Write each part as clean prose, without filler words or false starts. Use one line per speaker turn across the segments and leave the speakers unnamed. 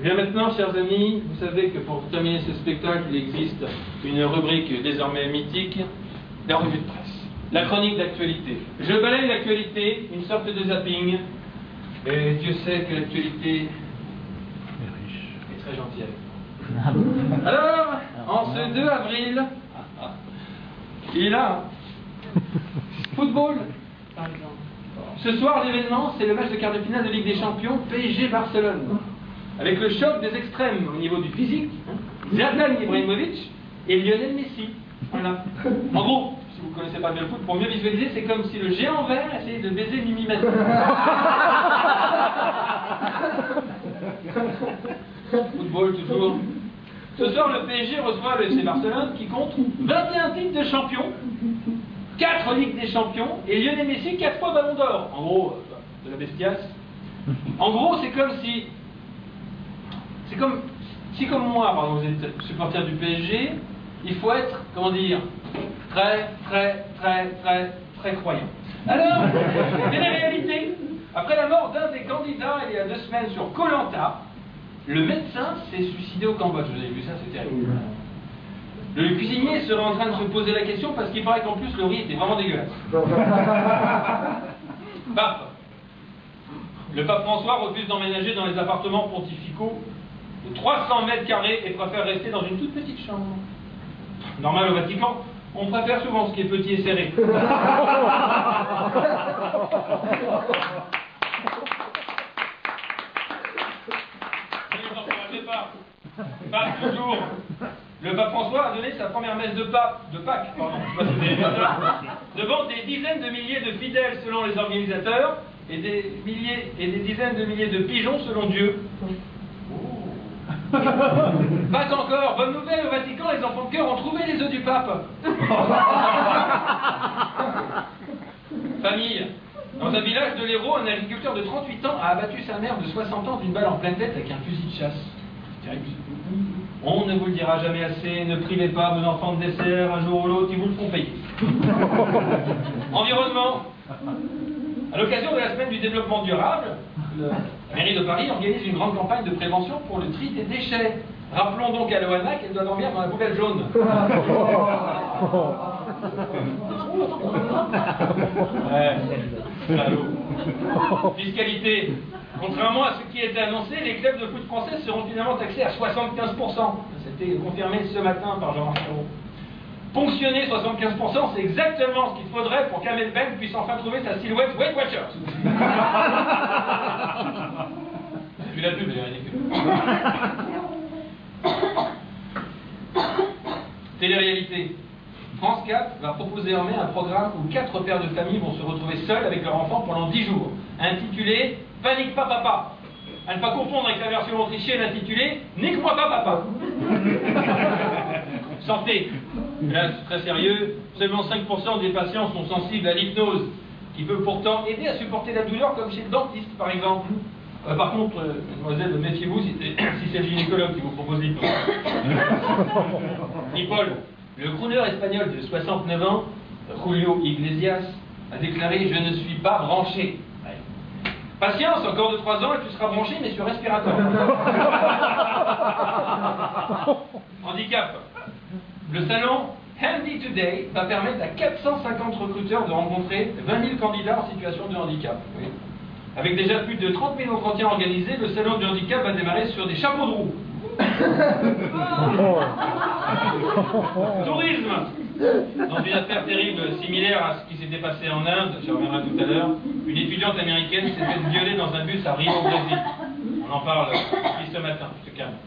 Bien maintenant, chers amis, vous savez que pour terminer ce spectacle, il existe une rubrique désormais mythique, la revue de presse, la chronique d'actualité. Je balaye l'actualité, une sorte de zapping, et Dieu sait que l'actualité est très gentille. Alors, en ce 2 avril, il a football, par exemple. Ce soir, l'événement, c'est le match de quart de finale de Ligue des Champions, PSG Barcelone. Avec le choc des extrêmes au niveau du physique, Zlatan Ibrahimovic et Lionel Messi. Voilà. En gros, si vous ne connaissez pas bien le foot, pour mieux visualiser, c'est comme si le géant vert essayait de baiser Mimi Mati. Football toujours. Ce soir, le PSG reçoit le FC Barcelone qui compte 21 titres de champion, 4 Ligues des Champions et Lionel Messi 4 fois Ballon d'Or. En gros, de la bestiasse. En gros, c'est comme si... C'est comme... Si comme moi, par exemple, vous êtes supporter du PSG, il faut être, comment dire, très croyant. Alors, c'est la réalité. Après la mort d'un des candidats il y a 2 semaines sur Koh-Lanta, le médecin s'est suicidé au Cambodge. Vous avez vu ça, c'est terrible. Le cuisinier serait en train de se poser la question parce qu'il paraît qu'en plus le riz était vraiment dégueulasse. Pape. Le pape François refuse d'emménager dans les appartements pontificaux de 300 mètres carrés et préfère rester dans une toute petite chambre. Normal au Vatican, on préfère souvent ce qui est petit et serré. Pas toujours. Le pape François a donné sa première messe de Pâques, devant des dizaines de milliers de fidèles selon les organisateurs et des milliers et des dizaines de milliers de pigeons selon Dieu. Pas encore. Bonne nouvelle, au Vatican, les enfants de cœur ont trouvé les œufs du pape. Famille. Dans un village de l'Hérault, un agriculteur de 38 ans a abattu sa mère de 60 ans d'une balle en pleine tête avec un fusil de chasse. Terrible. On ne vous le dira jamais assez, ne privez pas vos enfants de dessert, un jour ou l'autre, ils vous le font payer. Environnement. À l'occasion de la semaine du développement durable, la mairie de Paris organise une grande campagne de prévention pour le tri des déchets. Rappelons donc à Loana qu'elle doit dormir dans la poubelle jaune. Fiscalité. Contrairement à ce qui était annoncé, les clubs de foot français seront finalement taxés à 75%. C'était confirmé ce matin par Jean-Marc Ayrault. Ponctionner 75%, c'est exactement ce qu'il faudrait pour qu'Amel Ben puisse enfin trouver sa silhouette Weight Watchers. J'ai vu la pub, elle est ridicule. Télé-réalité. France 4 va proposer en mai un programme où 4 pères de famille vont se retrouver seuls avec leur enfant pendant 10 jours, intitulé « Panique pas papa ». À ne pas confondre avec la version autrichienne intitulée « Nique-moi pas papa ». Santé. Là, c'est très sérieux. Seulement 5% des patients sont sensibles à l'hypnose, qui peut pourtant aider à supporter la douleur, comme chez le dentiste, par exemple. Par contre, mademoiselle, méfiez-vous si c'est le gynécologue qui vous propose l'hypnose. Paul. Le crooner espagnol de 69 ans, Julio Iglesias, a déclaré « Je ne suis pas branché ». Patience, encore de 3 ans et tu seras branché, mais sur respirateur. Handicap. Le salon Handy Today va permettre à 450 recruteurs de rencontrer 20 000 candidats en situation de handicap. Oui. Avec déjà plus de 30 000 entretiens organisés, le salon du handicap va démarrer sur des chapeaux de roue. Tourisme. Dans une affaire terrible similaire à ce qui s'était passé en Inde, j'y reviendrai tout à l'heure, une étudiante américaine s'est fait violer dans un bus à Rio au Brésil. On en parle depuis ce matin, je te calme.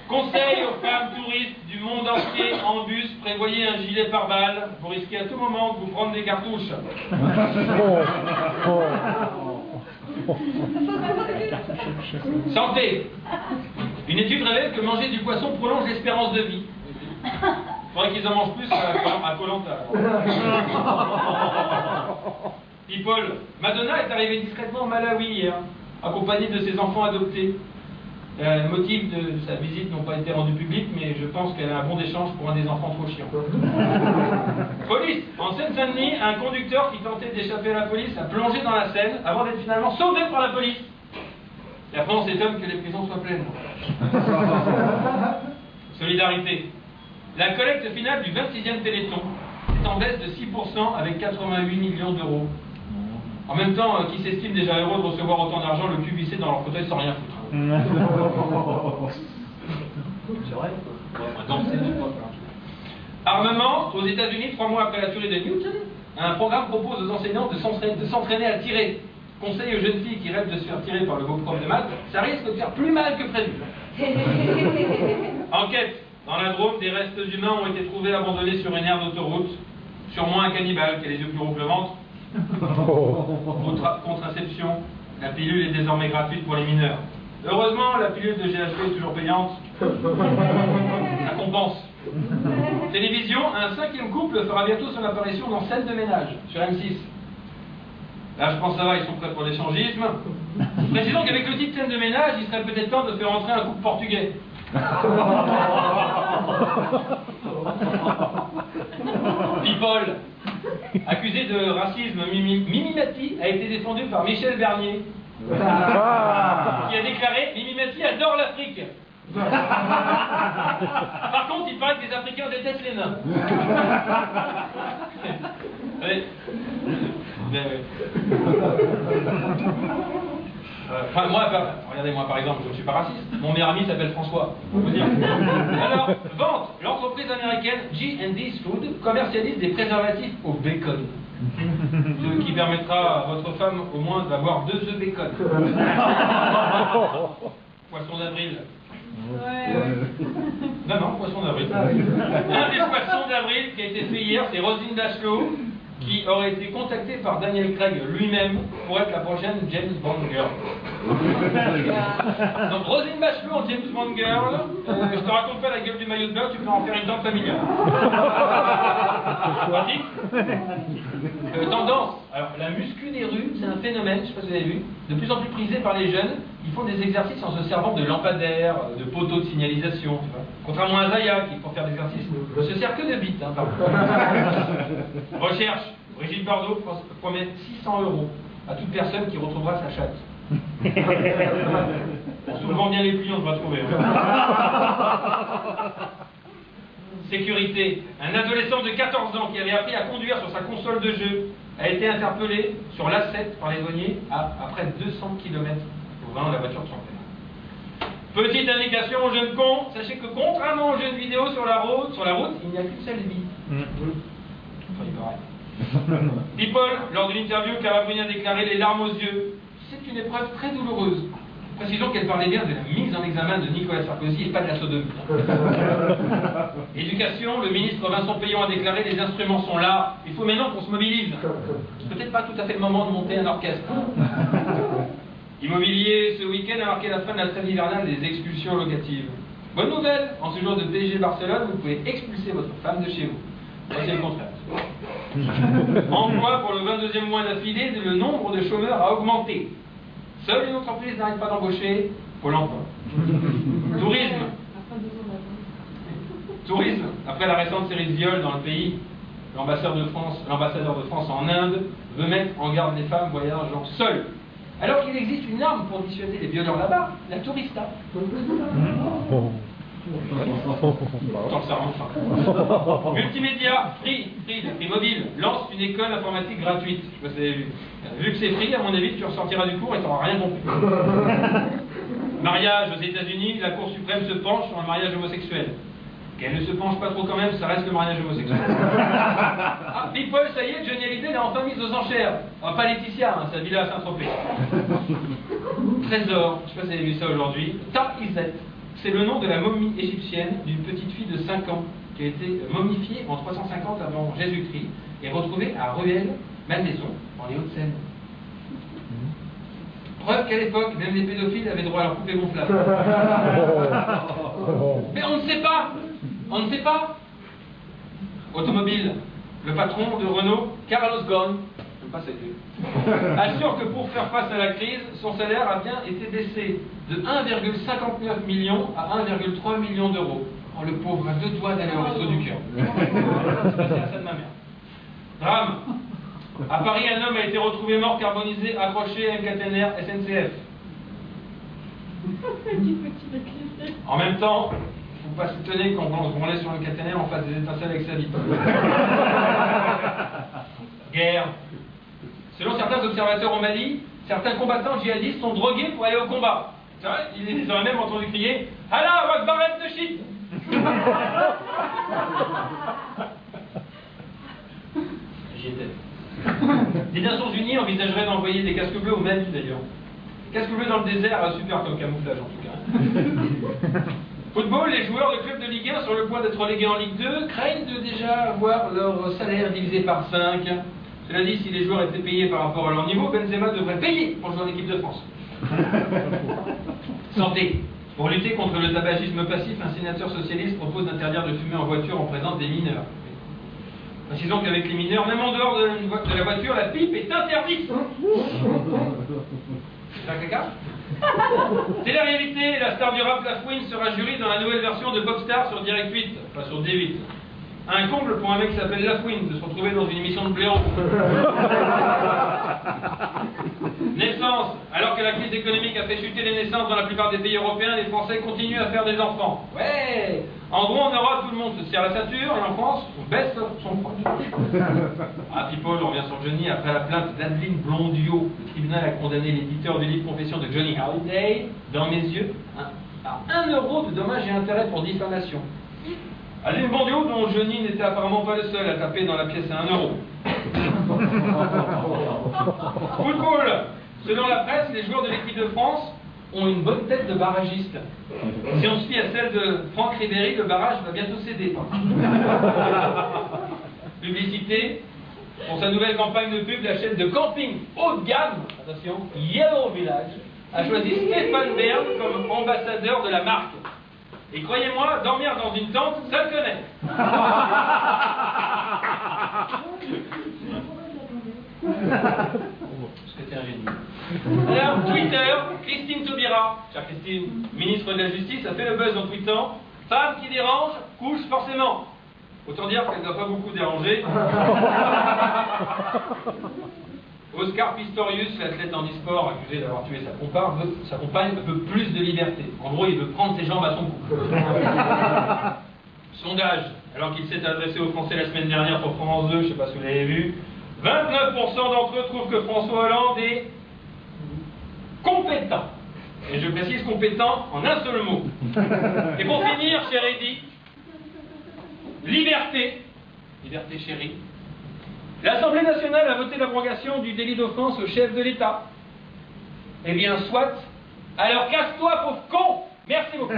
Conseil aux femmes touristes du monde entier en bus, prévoyez un gilet pare-balles, vous risquez à tout moment de vous prendre des cartouches. Santé. Une étude révèle que manger du poisson prolonge l'espérance de vie. Il faudrait qu'ils en mangent plus à Koh-Lanta. People. Madonna est arrivée discrètement au Malawi hier, accompagnée de ses enfants adoptés. Les motifs de sa visite n'ont pas été rendus publics, mais je pense qu'elle a un bon d'échange pour un des enfants trop chiants. Police. En Seine-Saint-Denis, un conducteur qui tentait d'échapper à la police a plongé dans la Seine avant d'être finalement sauvé par la police. Et après, on s'étonne que les prisons soient pleines. Solidarité. La collecte finale du 26e Téléthon est en baisse de 6% avec 88 millions d'euros. En même temps, qui s'estiment déjà heureux de recevoir autant d'argent le cul vissé dans leur fauteuil sans rien foutre. C'est vrai. Armement, aux États-Unis, 3 mois après la tuerie de Newton, un programme propose aux enseignants de s'entraîner à tirer. Conseil aux jeunes filles qui rêvent de se faire tirer par le beau prof de maths, ça risque de faire plus mal que prévu. Enquête. Dans la Drôme, des restes humains ont été trouvés abandonnés sur une aire d'autoroute. Sûrement un cannibale qui a les yeux plus gros que le ventre. Contraception. La pilule est désormais gratuite pour les mineurs. Heureusement, la pilule de GHB est toujours payante. Ça compense. Télévision, un 5e couple fera bientôt son apparition dans Scène de ménage, sur M6. Là, je pense que ça va, ils sont prêts pour l'échangisme. Précisons qu'avec le titre Scène de ménage, il serait peut-être temps de faire entrer un couple portugais. People, accusé de racisme, Mimi Mati a été défendu par Michel Bernier, qui a déclaré « Mimi Mati adore l'Afrique ». Par contre, il paraît que les Africains détestent les nains. Regardez-moi par exemple, je ne suis pas raciste. Mon meilleur ami s'appelle François. On peut dire. Alors, vente. L'entreprise américaine G&D's Food commercialise des préservatifs au bacon. Ce qui permettra à votre femme au moins d'avoir 2 œufs bacon. Poisson d'avril. Non, poisson d'avril. Un des poissons d'avril qui a été fait hier, c'est Roselyne Bachelot, qui aurait été contactée par Daniel Craig lui-même pour être la prochaine James Bond girl. Donc Roselyne Bachelot en James Bond girl, je te raconte pas la gueule du maillot de bain, tu peux en faire une tente familiale. Pratique. Tendance. Alors la muscu des rues, c'est un phénomène, je sais pas si vous avez vu, de plus en plus prisé par les jeunes. Ils font des exercices en se servant de lampadaires, de poteaux de signalisation, tu vois. Contrairement à Zaya, qui pour faire des exercices ne se sert que de bites. Hein, Recherche. Brigitte Bardot promet 600 € à toute personne qui retrouvera sa chatte. Souvent bien les pliants, on va trouver. Sécurité. Un adolescent de 14 ans qui avait appris à conduire sur sa console de jeu a été interpellé sur l'A7 par les douaniers à près de 200 km au volant de la voiture de son père. Petite indication aux jeunes cons, sachez que contrairement aux jeux vidéo sur la route, il n'y a qu'une seule vie. Enfin, il paraît. People, lors d'une interview, Carla Bruni a déclaré les larmes aux yeux. C'est une épreuve très douloureuse. Précisons qu'elle parlait bien de la mise en examen de Nicolas Sarkozy et pas de la sodomie. Éducation, le ministre Vincent Peillon a déclaré les instruments sont là, il faut maintenant qu'on se mobilise. Peut-être pas tout à fait le moment de monter un orchestre. Immobilier, ce week-end a marqué la fin de la trêve hivernale des expulsions locatives. Bonne nouvelle, en ce jour de PSG Barcelone, vous pouvez expulser votre femme de chez vous. Moi, c'est le contraire. Emploi pour le 22e mois d'affilée, le nombre de chômeurs a augmenté. Seule une entreprise n'arrête pas d'embaucher, Pôle emploi. Tourisme. Après la récente série de viols dans le pays, l'ambassadeur de France en Inde veut mettre en garde les femmes voyageant seules. Alors qu'il existe une arme pour dissuader les violeurs là-bas, la tourista. Tant que ça rentre. Multimédia, Free Mobile, lance une école informatique gratuite. Je sais pas si vous avez vu. Vu que c'est free, à mon avis, tu ressortiras du cours et tu n'auras rien compris. Mariage aux États-Unis, la Cour suprême se penche sur un mariage homosexuel. Qu'elle ne se penche pas trop quand même, ça reste le mariage homosexuel. Ah, People, ça y est, Johnny Hallyday l'a enfin mise aux enchères. Ah, pas Laetitia, hein, sa villa à Saint-Tropez. Trésor, je sais pas si vous avez vu ça aujourd'hui. Tarizet, c'est le nom de la momie égyptienne d'une petite fille de 5 ans qui a été momifiée en 350 avant Jésus-Christ et retrouvée à Rueil, Malmaison, dans les Hauts-de-Seine. Preuve qu'à l'époque, même les pédophiles avaient droit à leur poupée gonflable. Mais on ne sait pas. On ne sait pas. Automobile. Le patron de Renault, Carlos Ghosn, je ne sais pas c'est lui, assure que pour faire face à la crise, son salaire a bien été baissé de 1,59 million à 1,3 million d'euros. Oh, le pauvre a 2 doigts d'aller au resto du cœur. C'est passé à ça de ma mère. Drame. À Paris, un homme a été retrouvé mort carbonisé accroché à un caténaire SNCF. En même temps, il ne faut pas s'étonner quand on se branlait sur le caténaire en face des étincelles avec sa vie. Guerre. Selon certains observateurs au Mali, certains combattants djihadistes sont drogués pour aller au combat. C'est vrai, ils auraient même entendu crier « Allah, Akbar de shit !» J'y étais. Les Nations Unies envisageraient d'envoyer des casques bleus au Mali d'ailleurs. Casques bleus dans le désert, super comme camouflage en tout cas. Football, les joueurs de clubs de Ligue 1 sur le point d'être relégués en Ligue 2 craignent de déjà avoir leur salaire divisé par 5. Cela dit, si les joueurs étaient payés par rapport à leur niveau, Benzema devrait payer pour jouer en équipe de France. Santé. Pour lutter contre le tabagisme passif, un sénateur socialiste propose d'interdire de fumer en voiture en présence des mineurs. Précisons qu'avec les mineurs, même en dehors de la voiture, la pipe est interdite. C'est un caca. C'est la réalité, la star du rap Lafouine sera jury dans la nouvelle version de Popstar sur Direct 8, enfin sur D8. Un comble pour un mec qui s'appelle Lafouine de se retrouver dans une émission de blaireau. Naissance. Alors que la crise économique a fait chuter les naissances dans la plupart des pays européens, les Français continuent à faire des enfants. Ouais. En gros, en Europe, tout le monde se serre la ceinture, et en France, on baisse son produit. Ah, people, on revient sur Johnny. Après la plainte d'Adeline Blondiot, le tribunal a condamné l'éditeur du livre Confession de Johnny Hallyday, dans mes yeux, à 1 euro de dommages et intérêts pour diffamation. Adeline Blondiot, dont Johnny n'était apparemment pas le seul à taper dans la pièce à 1 euro. Football. Selon la presse, les joueurs de l'équipe de France ont une bonne tête de barragiste. Si on se fie à celle de Franck Ribéry, le barrage va bientôt céder. Publicité. Pour sa nouvelle campagne de pub, la chaîne de camping haut de gamme, attention, Yellow Village, a choisi Stéphane Bern comme ambassadeur de la marque. Et croyez-moi, dormir dans une tente, ça le connaît. Alors, Twitter, Christine Taubira, chère Christine, ministre de la Justice, a fait le buzz en tweetant « Femme qui dérange, couche forcément ». Autant dire qu'elle ne doit pas beaucoup déranger. Oscar Pistorius, l'athlète en e-sport accusé d'avoir tué sa compagne, veut plus de liberté. En gros, il veut prendre ses jambes à son cou. Sondage, alors qu'il s'est adressé aux Français la semaine dernière pour France 2, je ne sais pas si vous l'avez vu, 29% d'entre eux trouvent que François Hollande est compétent. Et je précise compétent en un seul mot. Et pour finir, cher Eddy, liberté, liberté chérie. L'Assemblée nationale a voté l'abrogation du délit d'offense au chef de l'État. Eh bien, soit. Alors casse-toi, pauvre con. Merci beaucoup.